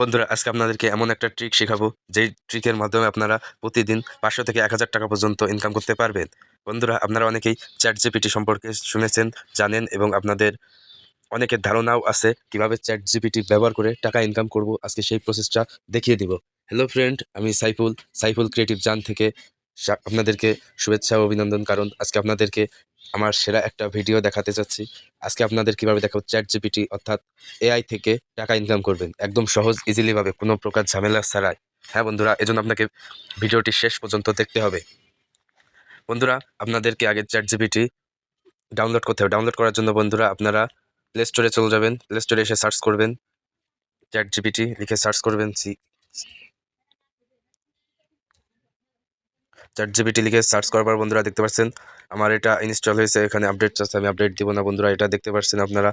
বন্ধুরা আজকে আপনাদেরকে এমন একটা ট্রিক শেখাবো যেই ট্রিকের মাধ্যমে আপনারা প্রতিদিন 500 থেকে 1000 টাকা পর্যন্ত ইনকাম করতে পারবেন। বন্ধুরা আপনারা অনেকেই চ্যাট জিপিটি সম্পর্কে শুনেছেন, জানেন এবং আপনাদের অনেকের ধারণাও আছে কিভাবে চ্যাট জিপিটি ব্যবহার করে টাকা ইনকাম করব। আজকে সেই প্রসেসটা দেখিয়ে দিব। হ্যালো ফ্রেন্ড, আমি সাইফুল ক্রিয়েটিভ জান থেকে আপনাদেরকে শুভেচ্ছা ও অভিনন্দন। কারণ আজকে আপনাদেরকে আমার সেরা একটা ভিডিও দেখাতে চাচ্ছি। আজকে আপনাদের কিভাবে দেখাবো চ্যাট জিপিটি অর্থাৎ এআই থেকে টাকা ইনকাম করবেন একদম সহজ ইজিলি ভাবে, কোনো প্রকার ঝামেলা ছাড়াই। হ্যাঁ বন্ধুরা, এজন্য আপনাকে ভিডিওটি শেষ পর্যন্ত দেখতে হবে। বন্ধুরা আপনাদেরকে আগে চ্যাট জিপিটি ডাউনলোড করতে হবে। ডাউনলোড করার জন্য বন্ধুরা আপনারা প্লে স্টোরে চলে যাবেন। প্লে স্টোরে এসে সার্চ করবেন চ্যাট জিপিটি লিখে সার্চ করবেন। চ্যাট জিপিটি লিখে সার্চ করার পর বন্ধুরা দেখতে পাচ্ছেন আমার এটা ইনস্টল হয়েছে। এখানে আপডেট চাচ্ছে, আমি আপডেট দিব না। বন্ধুরা এটা দেখতে পাচ্ছেন আপনারা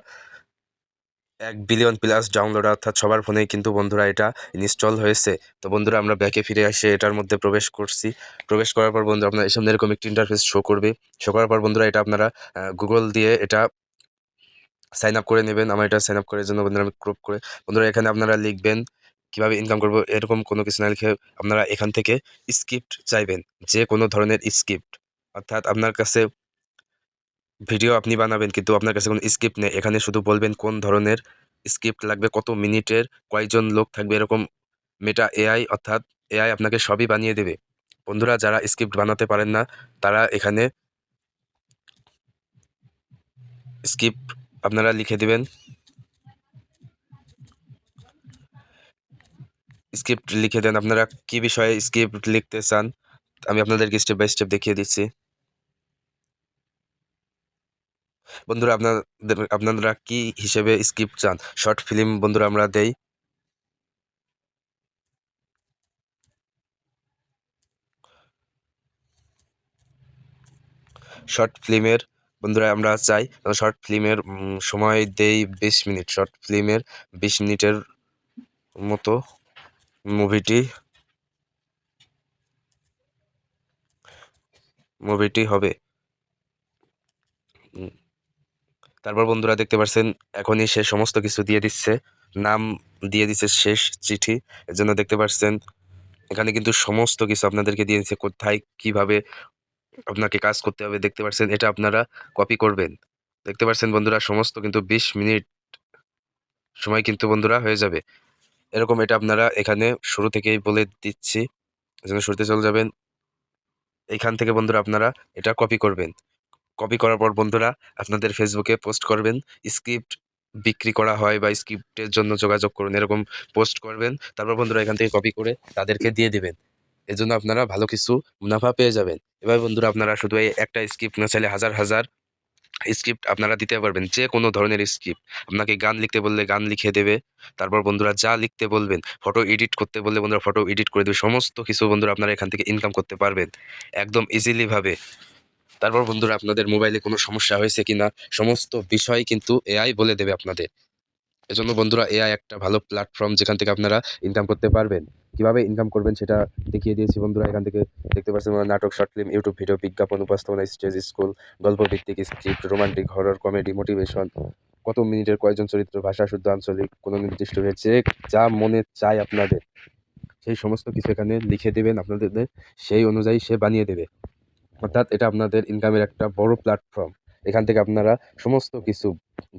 1 বিলিয়ন প্লাস ডাউনলোড, অর্থাৎ সবার ফোনেই কিন্তু বন্ধুরা এটা ইনস্টল হয়েছে। তো বন্ধুরা আমরা ব্যাকে ফিরে এসে এটার মধ্যে প্রবেশ করছি। প্রবেশ করার পর বন্ধুরা আপনার সামনে এরকম একটি ইন্টারফেস শো করবে। শো করার পর বন্ধুরা এটা আপনারা গুগল দিয়ে এটা সাইন আপ করে নেবেন। আমার এটা সাইন আপ করার জন্য বন্ধুরা আমি ক্রপ করে বন্ধুরা এখানে আপনারা লিখবেন কিভাবে ইনকাম করব, এরকম কোনো কিছু না লিখে আপনারা এখান থেকে স্ক্রিপ্ট চাইবেন, যে কোনো ধরনের স্ক্রিপ্ট। অর্থাৎ আপনার কাছে ভিডিও আপনি বানাবেন কিন্তু আপনার কাছে কোনো স্ক্রিপ্ট নেই, এখানে শুধু বলবেন কোন ধরনের স্ক্রিপ্ট লাগবে, কত মিনিটের, কয়জন লোক থাকবে, এরকম মেটা এআই অর্থাৎ এআই আপনাকে সবই বানিয়ে দেবে। বন্ধুরা যারা স্ক্রিপ্ট বানাতে পারেন না তারা এখানে স্ক্রিপ্ট আপনারা লিখে দিবেন। স্ক্রিপ্ট লিখে দেন আপনারা কি বিষয়ে স্ক্রিপ্ট লিখতে চান, আমি আপনাদেরকে স্টেপ বাই স্টেপ দেখিয়ে দিচ্ছি। বন্ধুরা আপনারা কি হিসেবে স্ক্রিপ্ট চান? শর্ট ফিল্ম বন্ধুরা আমরা দেই। শর্ট ফিল্মের বন্ধুরা আমরা চাই, শর্ট ফিল্মের সময় দেই 20 মিনিট। শর্ট ফিল্মের 20 মিনিটের মতো মুভিটি হবে। তারপর বন্ধুরা দেখতে পাচ্ছেন এখনই সে সমস্ত কিছু দিয়ে দিচ্ছে, নাম দিয়ে দিচ্ছে শেষ চিঠি। এর জন্য দেখতে পাচ্ছেন এখানে কিন্তু সমস্ত কিছু আপনাদেরকে দিয়ে দিচ্ছে, কোথায় কিভাবে আপনাকে কাজ করতে হবে। দেখতে পাচ্ছেন এটা আপনারা কপি করবেন। দেখতে পাচ্ছেন বন্ধুরা সমস্ত কিন্তু 20 মিনিট সময় কিন্তু বন্ধুরা হয়ে যাবে এরকম। এটা আপনারা এখানে শুরু থেকেই বলে দিচ্ছি, এজন্য শুরুতে চলে যাবেন। এইখান থেকে বন্ধুরা আপনারা এটা কপি করবেন। কপি করার পর বন্ধুরা আপনাদের ফেসবুকে পোস্ট করবেন, স্ক্রিপ্ট বিক্রি করা হয় বা স্ক্রিপ্টের জন্য যোগাযোগ করুন, এরকম পোস্ট করবেন। তারপর বন্ধুরা এখান থেকে কপি করে তাদেরকে দিয়ে দিবেন। এজন্য আপনারা ভালো কিছু মুনাফা পেয়ে যাবেন। এবার বন্ধুরা আপনারা শুধু এই একটা স্ক্রিপ্ট না চাইলে হাজার হাজার স্ক্রিপ্ট আপনারা দিতে পারবেন, যে কোনো ধরনের স্ক্রিপ্ট। আপনাকে গান লিখতে বললে গান লিখে দেবে। তারপর বন্ধুরা যা লিখতে বলবেন, ফটো এডিট করতে বললে বন্ধুরা ফটো এডিট করে দেবে। সমস্ত কিছু বন্ধুরা আপনারা এখান থেকে ইনকাম করতে পারবেন একদম ইজিলি ভাবে। তারপর বন্ধুরা আপনাদের মোবাইলে কোনো সমস্যা হয়েছে কিনা সমস্ত বিষয় কিন্তু এআই বলে দেবে আপনাদের। এজন্য বন্ধুরা এআই একটা ভালো প্ল্যাটফর্ম, যেখান থেকে আপনারা ইনকাম করতে পারবেন। কিভাবে ইনকাম করবেন সেটা দেখিয়ে দিয়েছি বন্ধুরা। এখান থেকে দেখতে পাচ্ছেন নাটক, শর্ট ফিল্ম, ইউটিউব ভিডিও, বিজ্ঞাপন, উপস্থাপনা, স্টেজ, স্কুল, গল্প ভিত্তিক script, romantic, horror, comedy, motivation, কত মিনিটের কয়জন চরিত্র, ভাষা শুদ্ধ আঞ্চলিক, কোনো নির্দিষ্ট হয়েছে, যা মনে চায় আপনাদের সেই সমস্ত কিছু এখানে লিখে দেবেন। আপনাদের সেই অনুযায়ী সে বানিয়ে দেবে। অর্থাৎ এটা আপনাদের ইনকামের একটা বড় প্ল্যাটফর্ম। এখান থেকে আপনারা সমস্ত কিছু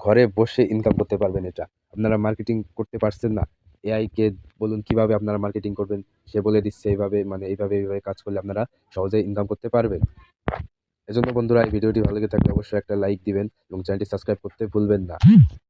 ঘরে বসে ইনকাম করতে পারবেন। এটা আপনারা মার্কেটিং করতে পারছেন না, এআই কে বলুন কিভাবে আপনারা মার্কেটিং করবেন, সে বলে দিচ্ছে এইভাবে, মানে এইভাবে কাজ করলে আপনারা সহজেই ইনকাম করতে পারবেন। এজন্য বন্ধুরা এই ভিডিওটি ভালো লেগে থাকলে অবশ্যই একটা লাইক দিবেন এবং চ্যানেলটি সাবস্ক্রাইব করতে ভুলবেন না।